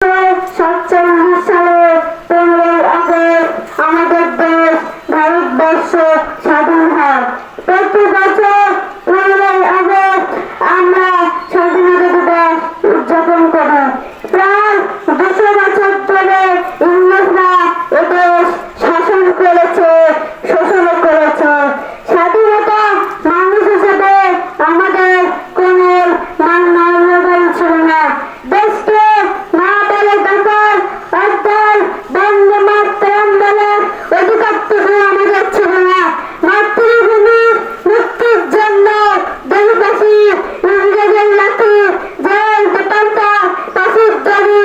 1947 সালে 15 আগস্ট আমাদের দেশ ভারতবর্ষ স্বাধীন হয়। প্রতি বছর 15 আগস্ট আমরা স্বাধীনতা দিবস উদযাপন করি। প্রায় 200 বছর ধরে ইংরেজরা এদেশ শাসন করেছে, শোষণ করেছে। স্বাধীনতা মানুষ হিসেবে আমাদের কোনো মান ছিল না। দেশকে না পেলে দখল অর্জন বন্দে মাতরম বলে অধিকারটুকু আমাদের ছিল না। মাতৃভূমি মুক্তির জন্য দেশবাসী ইংরেজের লাঠি, জেল, বেতনটা, ফাঁসির দড়ি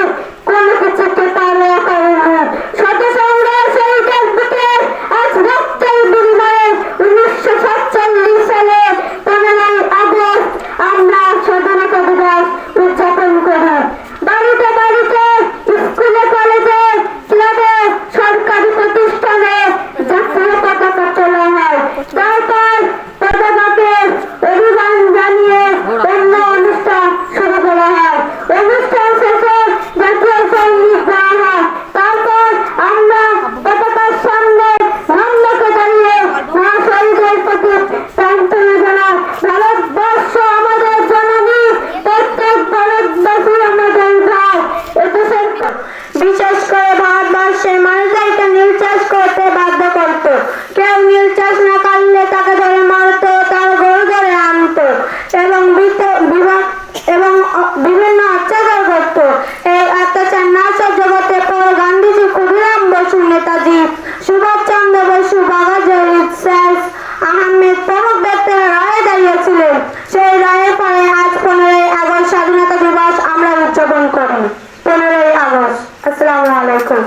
কোনো কিছুকে পারোয়া করেনি। শত সংগ্রামের বুকে আজ রক্তের বিনিময়ে 1947 সালে 15 আগস্ট আমরা স্বাধীনতা দিবস উদযাপন করি। বাড়িতে বাড়িতে, স্কুলে, কলেজে, ক্লাবে, সরকারি প্রতিষ্ঠানে জাতীয় পতাকা তোলা হয়। তারপর পতাকাকে অভিমান জানিয়ে অন্য অনুষ্ঠান শুরু করা হয়। অনুষ্ঠান শেষে জাতীয় সঙ্গীত গাওয়া হয়। তারপর আমরা পতাকার সামনে নন্দকে দাঁড়িয়ে মহাশহীদের প্রতি প্রার্থনা জানাই। ভারতবর্ষ আমাদের জননী, প্রত্যেক ভারতবাসী আমাদের ভাই। এদেশের বিশেষ করে ভারতবর্ষের মানুষদেরকে নীল চাষ করতে বাধ্য করত। কেউ নীল চাষ না করলে তাকে ধরে মারত, তার গরু ধরে আনত এবং বিভিন্ন অত্যাচার করত। এই অত্যাচার না সহ্য করতে পেরে গান্ধীজি, ক্ষুদিরাম বসু, নেতাজি সুভাষচন্দ্র বসু, বাঘাযতীন, স্যার আহমেদ প্রমুখ ব্যক্তিরা রায়ে দাঁড়িয়েছিলেন। সেই রায়ের পরে আজ 15 আগস্ট স্বাধীনতা দিবস আমরা উদযাপন করি। 15 আগস্ট। আসসালামু আলাইকুম।